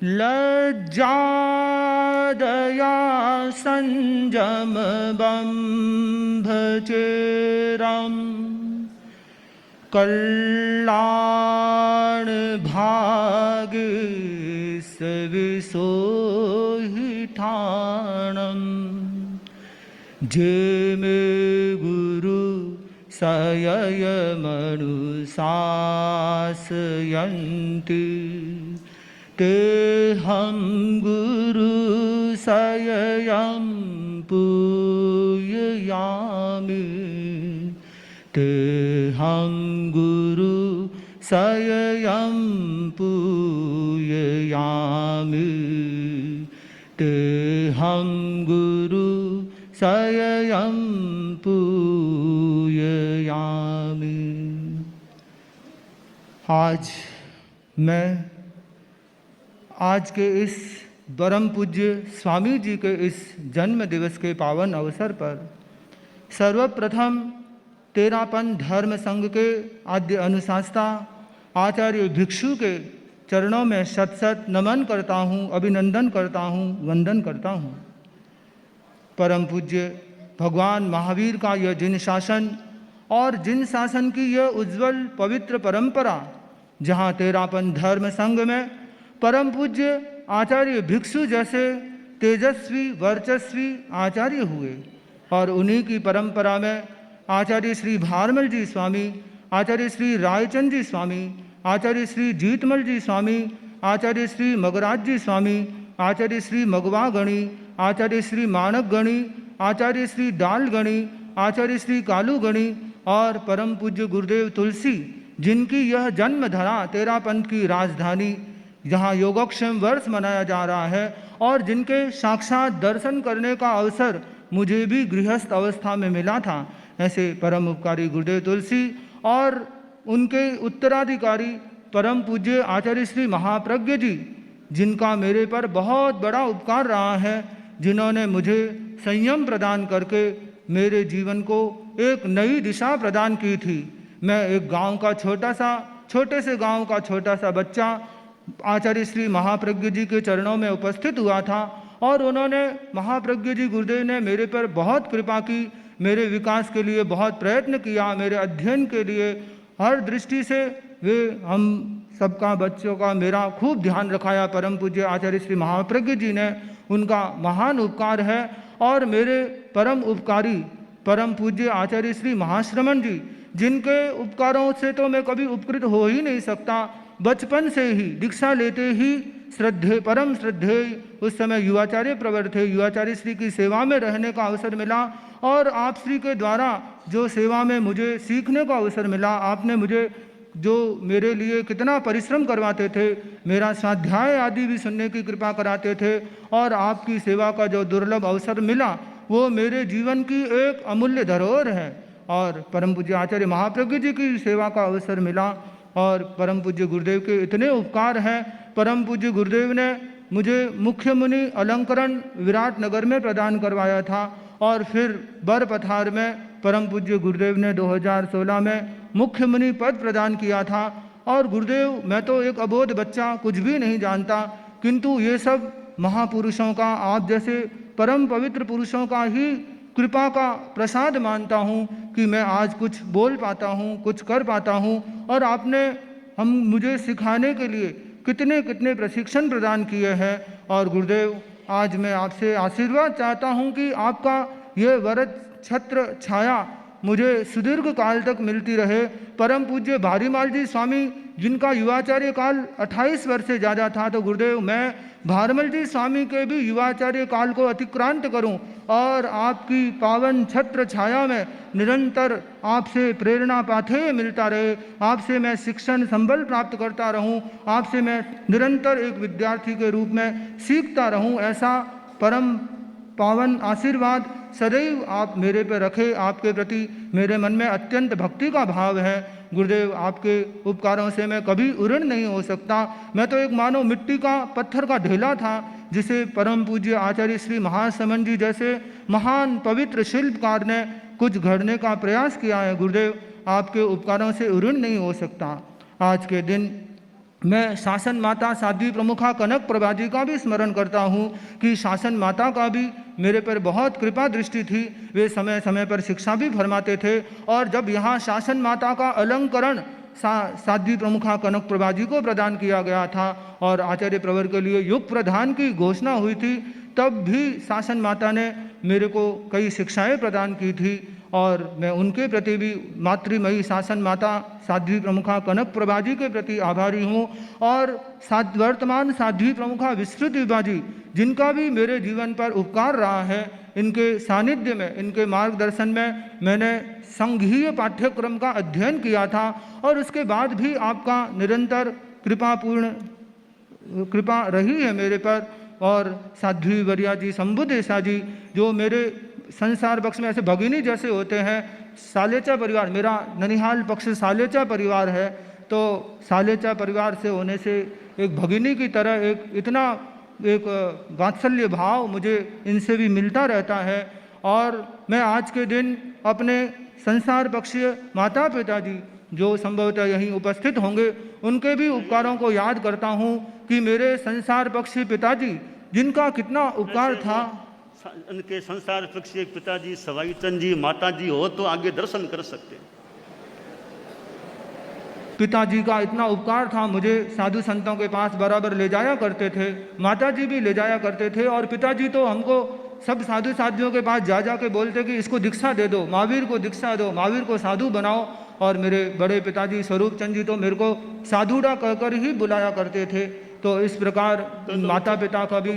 लज्जा दया संयम बंभ चेरम कल्याण भाग सविसोहि ठाणम जे में गुरु सयय मनुशासयन्ति ते हम गुरु सययं पूजयामि ते हम गुरु सययं पूजयामि ते हम गुरु सययं पूजयामि। आज के इस परम पूज्य स्वामी जी के इस जन्म दिवस के पावन अवसर पर सर्वप्रथम तेरापन धर्म संघ के आद्य अनुशासता आचार्य भिक्षु के चरणों में शत शत नमन करता हूँ, अभिनंदन करता हूँ, वंदन करता हूँ। परम पूज्य भगवान महावीर का यह जिन शासन और जिन शासन की यह उज्जवल पवित्र परंपरा, जहाँ तेरापन धर्म संघ में परम पूज्य आचार्य भिक्षु जैसे तेजस्वी वर्चस्वी आचार्य हुए और उन्हीं की परंपरा में आचार्य श्री भारमल जी स्वामी, आचार्य श्री रायचंद जी स्वामी, आचार्य श्री जीतमल जी स्वामी, आचार्य श्री मगराज जी स्वामी, आचार्य श्री मगवा गणी, आचार्य श्री मानक गणी, आचार्य श्री डाल गणी, आचार्य श्री कालू गणी और परम पूज्य गुरुदेव तुलसी, जिनकी यह जन्मधरा तेरापंथ की राजधानी, जहाँ योगक्षेम वर्ष मनाया जा रहा है और जिनके साक्षात दर्शन करने का अवसर मुझे भी गृहस्थ अवस्था में मिला था, ऐसे परम उपकारी गुरुदेव तुलसी और उनके उत्तराधिकारी परम पूज्य आचार्य श्री महाप्रज्ञ जी, जिनका मेरे पर बहुत बड़ा उपकार रहा है, जिन्होंने मुझे संयम प्रदान करके मेरे जीवन को एक नई दिशा प्रदान की थी। मैं एक गांव का छोटे से गांव का छोटा सा बच्चा आचार्य श्री महाप्रज्ञ जी के चरणों में उपस्थित हुआ था और उन्होंने महाप्रज्ञ जी गुरुदेव ने मेरे पर बहुत कृपा की, मेरे विकास के लिए बहुत प्रयत्न किया, मेरे अध्ययन के लिए हर दृष्टि से वे हम सबका बच्चों का मेरा खूब ध्यान रखाया। परम पूज्य आचार्य श्री महाप्रज्ञ जी ने, उनका महान उपकार है। और मेरे परम उपकारी परम पूज्य आचार्य श्री महाश्रमण जी, जिनके उपकारों से तो मैं कभी उपकृत हो ही नहीं सकता। बचपन से ही दीक्षा लेते ही परम श्रद्धेय उस समय युवाचार्य प्रवर थे, युवाचार्य श्री की सेवा में रहने का अवसर मिला और आप श्री के द्वारा जो सेवा में मुझे सीखने का अवसर मिला, आपने मुझे जो मेरे लिए कितना परिश्रम करवाते थे, मेरा स्वाध्याय आदि भी सुनने की कृपा कराते थे और आपकी सेवा का जो दुर्लभ अवसर मिला वो मेरे जीवन की एक अमूल्य धरोहर है। और परम पूज्य आचार्य महाप्रज्ञ जी की सेवा का अवसर मिला और परम पूज्य गुरुदेव के इतने उपकार हैं। परम पूज्य गुरुदेव ने मुझे मुख्य मुनि अलंकरण विराटनगर में प्रदान करवाया था और फिर बरपथार में परम पूज्य गुरुदेव ने 2016 में मुख्य मुनि पद प्रदान किया था। और गुरुदेव, मैं तो एक अबोध बच्चा, कुछ भी नहीं जानता, किंतु ये सब महापुरुषों का, आप जैसे परम पवित्र पुरुषों का ही कृपा का प्रसाद मानता हूँ कि मैं आज कुछ बोल पाता हूँ, कुछ कर पाता हूँ। और आपने मुझे सिखाने के लिए कितने कितने प्रशिक्षण प्रदान किए हैं। और गुरुदेव, आज मैं आपसे आशीर्वाद चाहता हूँ कि आपका ये वरद छत्र छाया मुझे सुदीर्घ काल तक मिलती रहे। परम पूज्य भारीमाल जी स्वामी, जिनका युवाचार्य काल 28 वर्ष से ज़्यादा था, तो गुरुदेव मैं भारमल जी स्वामी के भी युवाचार्य काल को अतिक्रांत करूं और आपकी पावन छत्र छाया में निरंतर आपसे प्रेरणा पाथेय मिलता रहे, आपसे मैं शिक्षण संबल प्राप्त करता रहूं, आपसे मैं निरंतर एक विद्यार्थी के रूप में सीखता रहूं। ऐसा परम पावन आशीर्वाद सदैव आप मेरे पर रखे। आपके प्रति मेरे मन में अत्यंत भक्ति का भाव है। गुरुदेव, आपके उपकारों से मैं कभी उऋण नहीं हो सकता। मैं तो एक मानो मिट्टी का, पत्थर का ढेला था, जिसे परम पूज्य आचार्य श्री महासमन जी जैसे महान पवित्र शिल्पकार ने कुछ गढ़ने का प्रयास किया है। गुरुदेव, आपके उपकारों से उऋण नहीं हो सकता। आज के दिन मैं शासन माता साध्वी प्रमुखा कनक प्रभा जी का भी स्मरण करता हूँ कि शासन माता का भी मेरे पर बहुत कृपा दृष्टि थी। वे समय समय पर शिक्षा भी फरमाते थे और जब यहाँ शासन माता का अलंकरण साध्वी प्रमुखा कनक प्रभा जी को प्रदान किया गया था और आचार्य प्रवर के लिए युग प्रदान की घोषणा हुई थी, तब भी शासन माता ने मेरे को कई शिक्षाएं प्रदान की थी और मैं उनके प्रति भी मातृमयी शासन माता साध्वी प्रमुखा कनक प्रभा जी के प्रति आभारी हूँ। और वर्तमान साध्वी प्रमुखा विस्तृत विभा जी, जिनका भी मेरे जीवन पर उपकार रहा है, इनके सानिध्य में, इनके मार्गदर्शन में मैंने संघीय पाठ्यक्रम का अध्ययन किया था और उसके बाद भी आपका निरंतर कृपा रही है मेरे पर। और साध्वी वरिया जी, शंभुदेशा जी, जो मेरे संसार पक्ष में ऐसे भगिनी जैसे होते हैं। सालेचा परिवार, मेरा ननिहाल पक्ष सालेचा परिवार है, तो सालेचा परिवार से होने से एक भगिनी की तरह एक वात्सल्य भाव मुझे इनसे भी मिलता रहता है। और मैं आज के दिन अपने संसार पक्षीय माता पिता जी, जो संभवतः यहीं उपस्थित होंगे, उनके भी उपकारों को याद करता हूँ कि मेरे संसार पक्षी पिताजी, जिनका कितना उपकार था। उनके संसार पक्षी पिताजी सवाईचंद जी, माता जी हो तो आगे दर्शन कर सकते। पिताजी का इतना उपकार था, मुझे साधु संतों के पास बराबर ले जाया करते थे, माता जी भी ले जाया करते थे। और पिताजी तो हमको सब साधु साधियों के पास जा के बोलते कि इसको दीक्षा दे दो, महावीर को दीक्षा दो, महावीर को साधु बनाओ। और मेरे बड़े पिताजी स्वरूप चंद जी तो मेरे को साधुड़ा कहकर ही बुलाया करते थे। तो इस प्रकार माता पिता का भी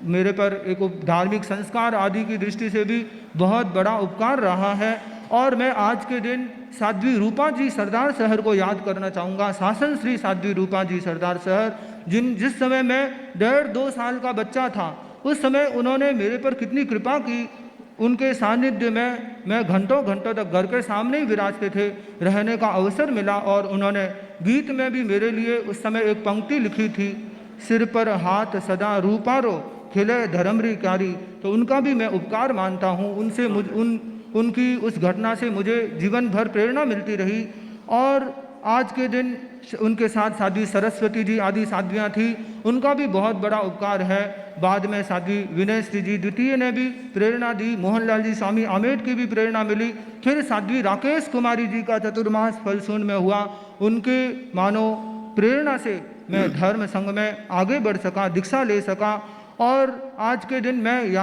मेरे पर एक धार्मिक संस्कार आदि की दृष्टि से भी बहुत बड़ा उपकार रहा है। और मैं आज के दिन साध्वी रूपा जी सरदार शहर को याद करना चाहूँगा। शासन श्री साध्वी रूपा जी सरदार शहर, जिस समय मैं 1.5-2 साल का बच्चा था, उस समय उन्होंने मेरे पर कितनी कृपा की। उनके सानिध्य में मैं घंटों घंटों तक घर के सामने ही विराजते थे, रहने का अवसर मिला। और उन्होंने गीत में भी मेरे लिए उस समय एक पंक्ति लिखी थी, सिर पर हाथ सदा रूपारो खिले धर्मरी क्यारी। तो उनका भी मैं उपकार मानता हूँ। उनसे उनकी उस घटना से मुझे जीवन भर प्रेरणा मिलती रही। और आज के दिन उनके साथ साध्वी सरस्वती जी आदि साध्वियाँ थी, उनका भी बहुत बड़ा उपकार है। बाद में साध्वी विनय श्री जी द्वितीय ने भी प्रेरणा दी, मोहनलाल जी स्वामी आमेट की भी प्रेरणा मिली। फिर साध्वी राकेश कुमारी जी का चतुर्मास फलसून में हुआ। उनके मानो प्रेरणा से मैं धर्म संघ में आगे बढ़ सका, दीक्षा ले सका। और आज के दिन मैं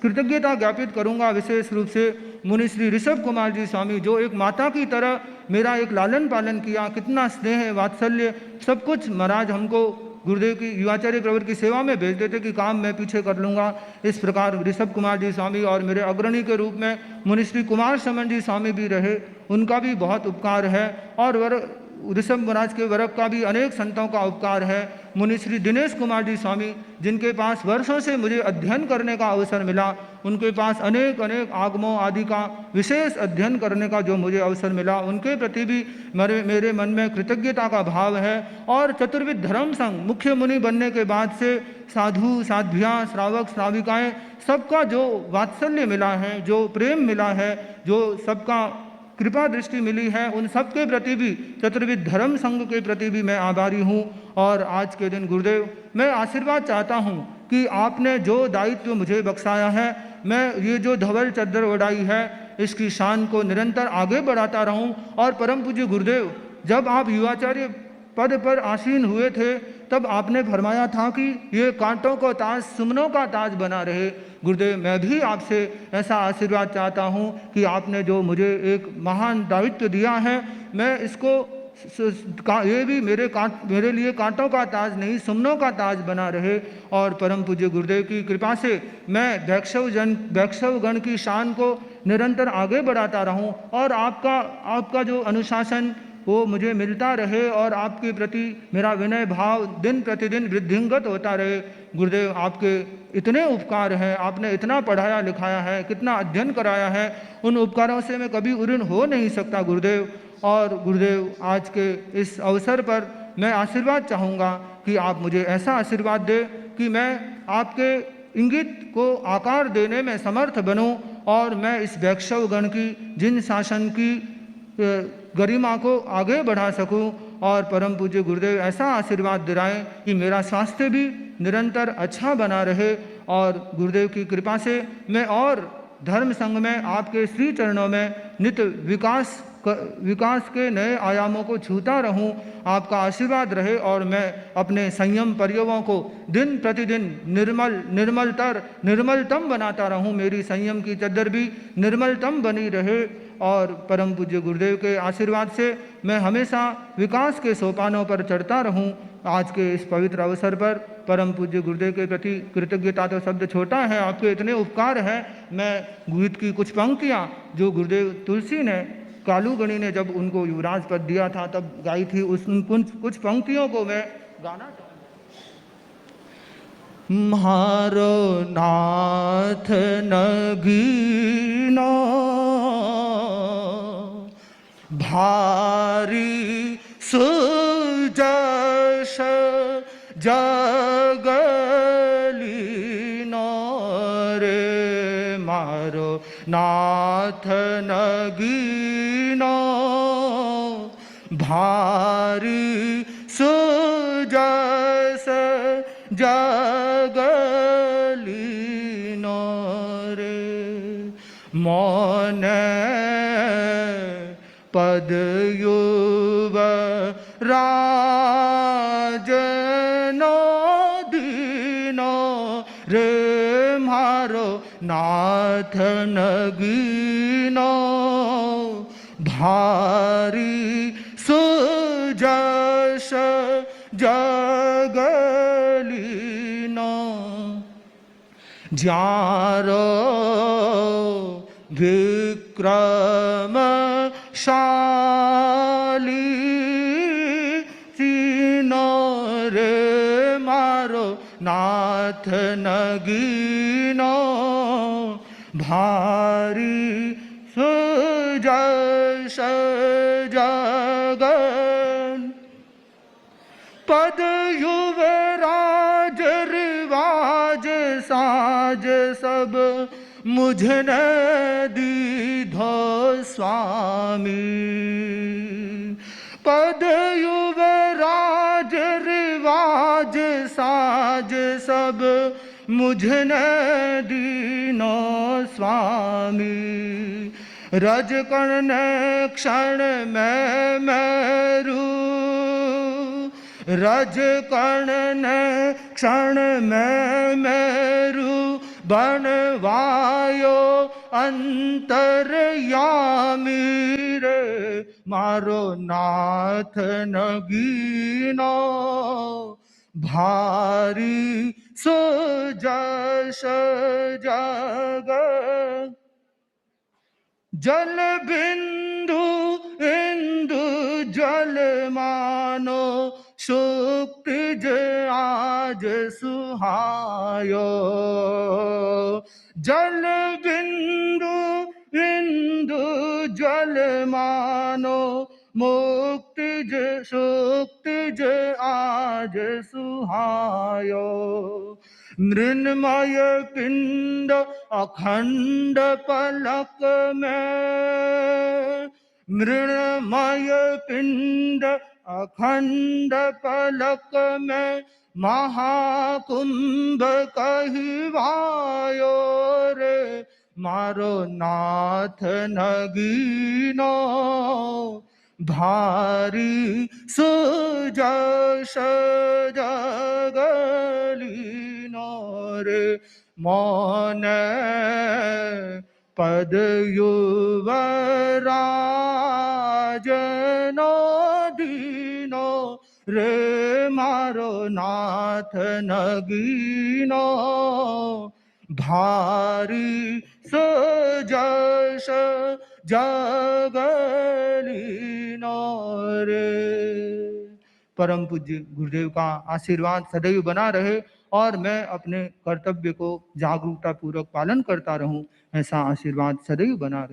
कृतज्ञता ज्ञापित करूंगा विशेष रूप से मुनि श्री ऋषभ कुमार जी स्वामी, जो एक माता की तरह मेरा एक लालन पालन किया। कितना स्नेह वात्सल्य सब कुछ महाराज हमको गुरुदेव की युवाचार्य प्रवर की सेवा में भेज देते कि काम मैं पीछे कर लूँगा। इस प्रकार ऋषभ कुमार जी स्वामी और मेरे अग्रणी के रूप में मुनि श्री कुमार शमन जी स्वामी भी रहे, उनका भी बहुत उपकार है। और ऋषभ महाराज के वर्ग का भी अनेक संतों का उपकार है। मुनि श्री दिनेश कुमार जी स्वामी, जिनके पास वर्षों से मुझे अध्ययन करने का अवसर मिला, उनके पास अनेक आगमों आदि का विशेष अध्ययन करने का जो मुझे अवसर मिला, उनके प्रति भी मेरे मन में कृतज्ञता का भाव है। और चतुर्विध धर्म संघ मुख्य मुनि बनने के बाद से साधु साध्वियाँ, श्रावक श्राविकाएँ, सबका जो वात्सल्य मिला है, जो प्रेम मिला है, जो सबका कृपा दृष्टि मिली है, उन सब के प्रति भी, चतुर्विध धर्म संघ के प्रति भी मैं आभारी हूँ। और आज के दिन गुरुदेव, मैं आशीर्वाद चाहता हूँ कि आपने जो दायित्व मुझे बख्शाया है, मैं ये जो धवल चद्दर ओढ़ाई है, इसकी शान को निरंतर आगे बढ़ाता रहूँ। और परम पूज्य गुरुदेव, जब आप युवाचार्य पद पर आसीन हुए थे, तब आपने फरमाया था कि ये कांटों को ताज सुमनों का ताज बना रहे। गुरुदेव, मैं भी आपसे ऐसा आशीर्वाद चाहता हूँ कि आपने जो मुझे एक महान दायित्व दिया है, मैं इसको ये भी मेरे लिए कांटों का ताज नहीं, सुमनों का ताज बना रहे। और परम पूज्य गुरुदेव की कृपा से मैं वैष्णवगण की शान को निरंतर आगे बढ़ाता रहूं और आपका जो अनुशासन वो मुझे मिलता रहे और आपके प्रति मेरा विनय भाव दिन प्रतिदिन वृद्धिंगत होता रहे। गुरुदेव, आपके इतने उपकार हैं, आपने इतना पढ़ाया लिखाया है, कितना अध्ययन कराया है, उन उपकारों से मैं कभी ऋणी हो नहीं सकता गुरुदेव। और गुरुदेव, आज के इस अवसर पर मैं आशीर्वाद चाहूँगा कि आप मुझे ऐसा आशीर्वाद दें कि मैं आपके इंगित को आकार देने में समर्थ बनूं और मैं इस वैष्णवगण की जिन शासन की गरिमा को आगे बढ़ा सकूं और परम पूज्य गुरुदेव ऐसा आशीर्वाद दिलाएं कि मेरा स्वास्थ्य भी निरंतर अच्छा बना रहे और गुरुदेव की कृपा से मैं और धर्म संघ में आपके श्री चरणों में नित्य विकास के नए आयामों को छूता रहूं। आपका आशीर्वाद रहे और मैं अपने संयम प्रयोगों को दिन प्रतिदिन निर्मलतम बनाता रहूं। मेरी संयम की चद्दर भी निर्मलतम बनी रहे और परम पूज्य गुरुदेव के आशीर्वाद से मैं हमेशा विकास के सोपानों पर चढ़ता रहूं। आज के इस पवित्र अवसर पर परम पूज्य गुरुदेव के प्रति कृतज्ञता तो शब्द छोटा है, आपके इतने उपकार हैं। मैं गीत की कुछ पंक्तियाँ जो गुरुदेव तुलसी ने कालूगणी ने जब उनको युवराज पद दिया था तब गाई थी, उस कुछ पंक्तियों को मैं गाना चाहूँगा। म्हारो नाथ नगीनो भारी सुजस जगलीनो रे मारो नाथ नगीनो भारी सुजस जगलीनो रे मौन पद युव राजनो दीनो रे मारो नाथ नगीनो भारी सुजस जगलीनो जारो विक्रम शाली तीनो रे मारो नाथ नगीनो भारी सुजस जगन पद युवराज रिवाज साज सब मुझने दीधो स्वामी। पद युवराज रिवाज साज सब मुझने दीनो स्वामी। रज कर्ण क्षण में मेरू रज कर्ण क्षण में मेरू बनवायो अंतरयामी रे मारो नाथ नगीनो भारी सुजस जग जल बिंदु इंदु जल मानो शुक्तिज आज सुहायो। जल बिंदु इंदु जल मानो मुक्तिज शुक्तिज आज सुहायो। मृण्मय पिंड अखंड पलक में मृण्मय पिंड अखंड पलक में महाकुंभ कहवायो रे मारो नाथ नगीनो भारी सुजस जगलीनो रे मौन पद युवराजनो दीनो रे मारो नाथ नगीनो भारी सुजस जगलीनो रे। परम पूज्य गुरुदेव का आशीर्वाद सदैव बना रहे और मैं अपने कर्तव्य को जागरूकता पूर्वक पालन करता रहूं, ऐसा आशीर्वाद सदैव बना रहे।